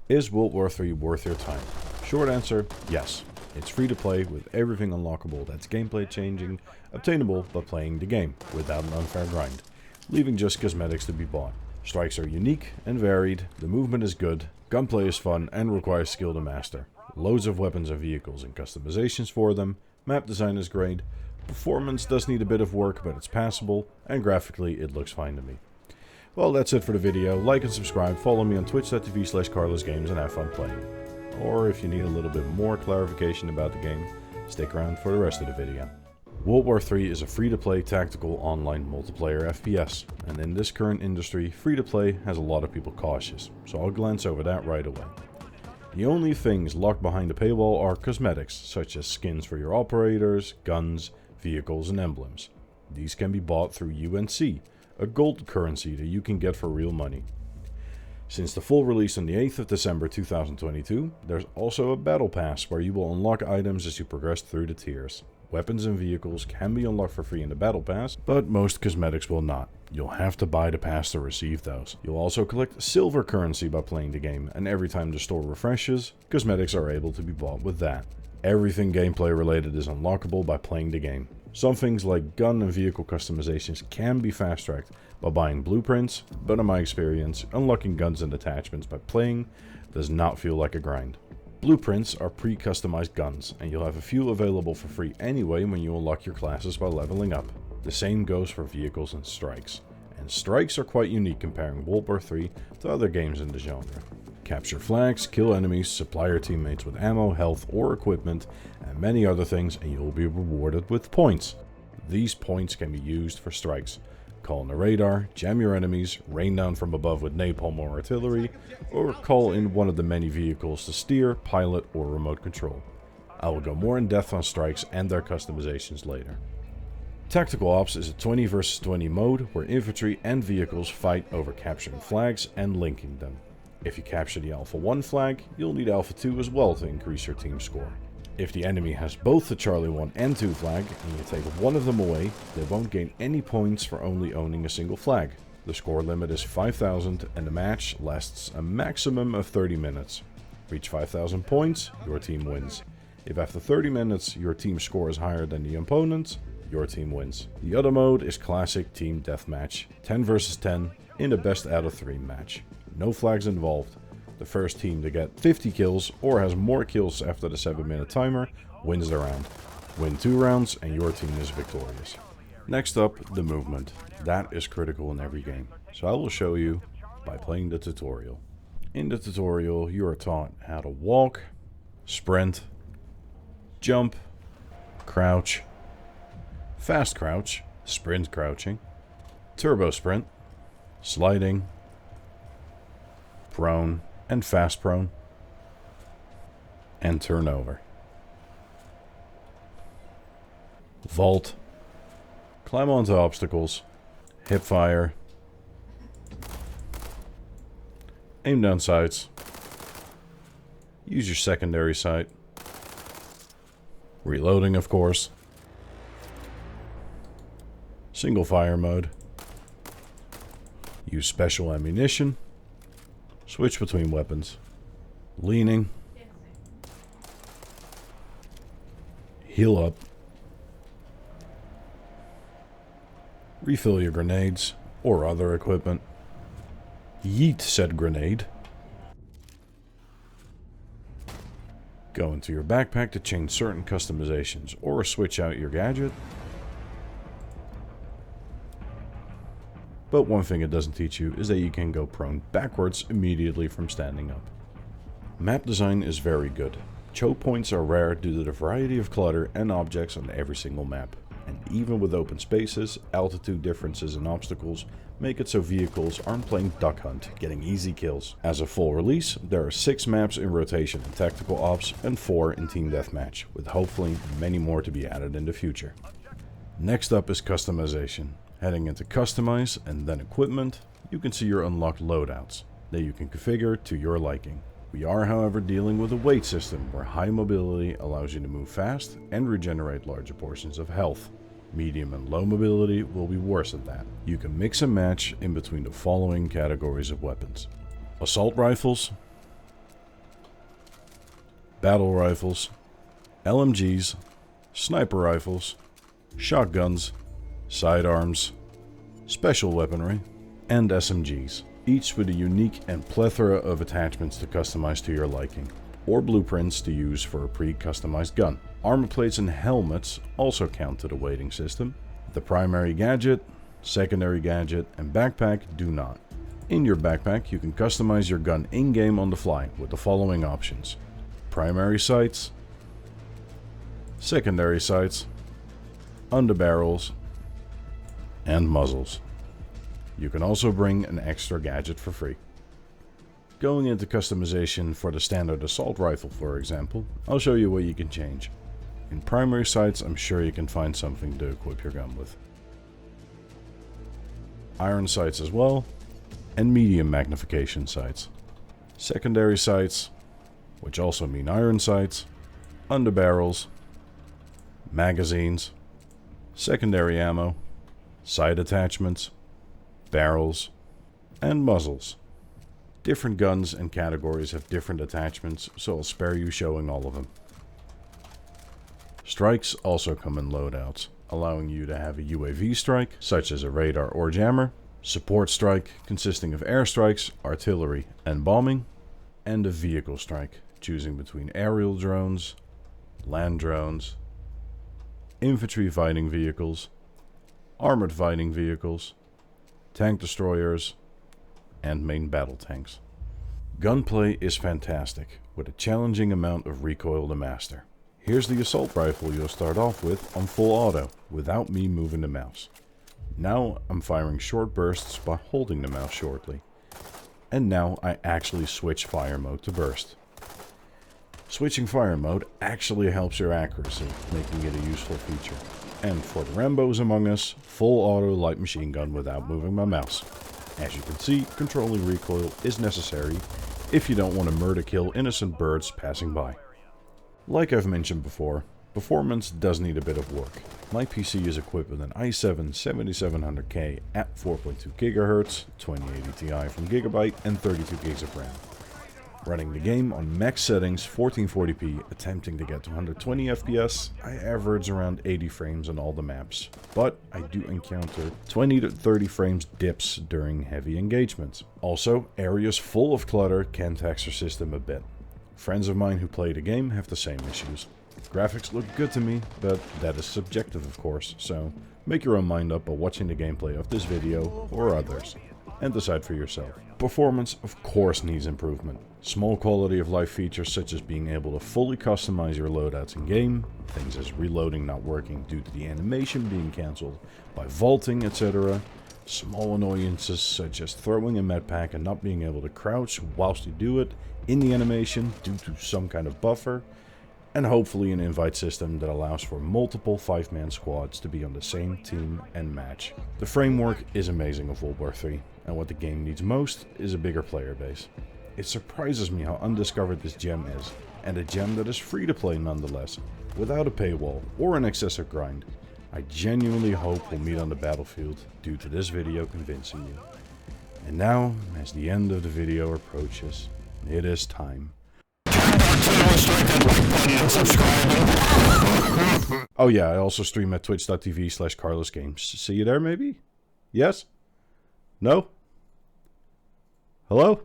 Is World War III worth your time? Short answer, yes. It's free to play with everything unlockable that's gameplay changing, obtainable by playing the game without an unfair grind, leaving just cosmetics to be bought. Strikes are unique and varied, the movement is good, gunplay is fun and requires skill to master. Loads of weapons and vehicles and customizations for them, map design is great, performance does need a bit of work but it's passable, and graphically it looks fine to me. Well, that's it for the video. Like and subscribe, follow me on twitch.tv/CarlosGames and have fun playing. Or if you need a little bit more clarification about the game, stick around for the rest of the video. World War III is a free-to-play tactical online multiplayer FPS, and in this current industry, free-to-play has a lot of people cautious, so I'll glance over that right away. The only things locked behind the paywall are cosmetics, such as skins for your operators, guns, vehicles and emblems. These can be bought through UNC, a gold currency that you can get for real money. Since the full release on the 8th of December 2022, there's also a battle pass where you will unlock items as you progress through the tiers. Weapons and vehicles can be unlocked for free in the battle pass, but most cosmetics will not. You'll have to buy the pass to receive those. You'll also collect silver currency by playing the game, and every time the store refreshes, cosmetics are able to be bought with that. Everything gameplay related is unlockable by playing the game. Some things like gun and vehicle customizations can be fast-tracked by buying blueprints, but in my experience, unlocking guns and attachments by playing does not feel like a grind. Blueprints are pre-customized guns, and you'll have a few available for free anyway when you unlock your classes by leveling up. The same goes for vehicles and strikes. And strikes are quite unique comparing World War III to other games in the genre. Capture flags, kill enemies, supply your teammates with ammo, health or equipment, and many other things, and you'll be rewarded with points. These points can be used for strikes. Call in the radar, jam your enemies, rain down from above with napalm or artillery, or call in one of the many vehicles to steer, pilot, or remote control. I will go more in depth on strikes and their customizations later. Tactical Ops is a 20 vs 20 mode where infantry and vehicles fight over capturing flags and linking them. If you capture the Alpha 1 flag, you'll need Alpha 2 as well to increase your team score. If the enemy has both the Charlie 1 and 2 flag, and you take one of them away, they won't gain any points for only owning a single flag. The score limit is 5,000 and the match lasts a maximum of 30 minutes. Reach 5,000 points, your team wins. If after 30 minutes your team score is higher than the opponent's, your team wins. The other mode is Classic Team Deathmatch, 10 vs 10 in a best out of 3 match. No flags involved. The first team to get 50 kills or has more kills after the 7-minute timer wins the round. Win 2 rounds and your team is victorious. Next up, the movement. That is critical in every game, so I will show you by playing the tutorial. In the tutorial you are taught how to walk, sprint, jump, crouch, fast crouch, sprint crouching, turbo sprint, sliding, prone and fast prone, and turn over. Vault, climb onto obstacles, hip fire, aim down sights, use your secondary sight, reloading of course, single fire mode, use special ammunition, switch between weapons, leaning, heal up, refill your grenades or other equipment, yeet said grenade, go into your backpack to change certain customizations or switch out your gadget. But one thing it doesn't teach you is that you can go prone backwards immediately from standing up. Map design is very good. Choke points are rare due to the variety of clutter and objects on every single map. And even with open spaces, altitude differences and obstacles make it so vehicles aren't playing duck hunt, getting easy kills. As a full release, there are 6 maps in rotation in Tactical Ops and 4 in Team Deathmatch, with hopefully many more to be added in the future. Next up is customization. Heading into Customize and then Equipment, you can see your unlocked loadouts that you can configure to your liking. We are, however, dealing with a weight system where high mobility allows you to move fast and regenerate larger portions of health. Medium and low mobility will be worse at that. You can mix and match in between the following categories of weapons: assault rifles, battle rifles, LMGs, sniper rifles, shotguns, sidearms, special weaponry, and SMGs, each with a unique and plethora of attachments to customize to your liking, or blueprints to use for a pre-customized gun. Armor plates and helmets also count to the weighting system. The primary gadget, secondary gadget, and backpack do not. In your backpack, you can customize your gun in-game on the fly with the following options: primary sights, secondary sights, underbarrels, and muzzles. You can also bring an extra gadget for free. Going into customization for the standard assault rifle, for example, I'll show you what you can change. In primary sights, I'm sure you can find something to equip your gun with. Iron sights as well, and medium magnification sights. Secondary sights, which also mean iron sights, underbarrels, magazines, secondary ammo, sight attachments, barrels, and muzzles. Different guns and categories have different attachments, so I'll spare you showing all of them. Strikes also come in loadouts, allowing you to have a UAV strike, such as a radar or jammer, support strike consisting of airstrikes, artillery, and bombing, and a vehicle strike, choosing between aerial drones, land drones, infantry fighting vehicles, armored fighting vehicles, tank destroyers, and main battle tanks. Gunplay is fantastic, with a challenging amount of recoil to master. Here's the assault rifle you'll start off with on full auto, without me moving the mouse. Now I'm firing short bursts by holding the mouse shortly. And now I actually switch fire mode to burst. Switching fire mode actually helps your accuracy, making it a useful feature. And for the Rambos among us, full auto light machine gun without moving my mouse. As you can see, controlling recoil is necessary if you don't want to murder kill innocent birds passing by. Like I've mentioned before, performance does need a bit of work. My PC is equipped with an i7 7700K at 4.2 GHz, 2080 Ti from Gigabyte, and 32 gigs of RAM. Running the game on max settings 1440p, attempting to get to 120 FPS, I average around 80 frames on all the maps, but I do encounter 20 to 30 frames dips during heavy engagements. Also, areas full of clutter can tax your system a bit. Friends of mine who play the game have the same issues. Graphics look good to me, but that is subjective of course, so make your own mind up by watching the gameplay of this video or others, and decide for yourself. Performance of course needs improvement. Small quality of life features such as being able to fully customize your loadouts in game, things as reloading not working due to the animation being cancelled by vaulting, etc. Small annoyances such as throwing a medpack and not being able to crouch whilst you do it in the animation due to some kind of buffer, and hopefully an invite system that allows for multiple 5-man squads to be on the same team and match. The framework is amazing of World War 3, and what the game needs most is a bigger player base. It surprises me how undiscovered this gem is, and a gem that is free to play nonetheless, without a paywall or an excessive grind. I genuinely hope we'll meet on the battlefield due to this video convincing you. And now, as the end of the video approaches, it is time. Oh yeah, I also stream at twitch.tv/CarlosGames. See you there maybe? Yes? No? Hello?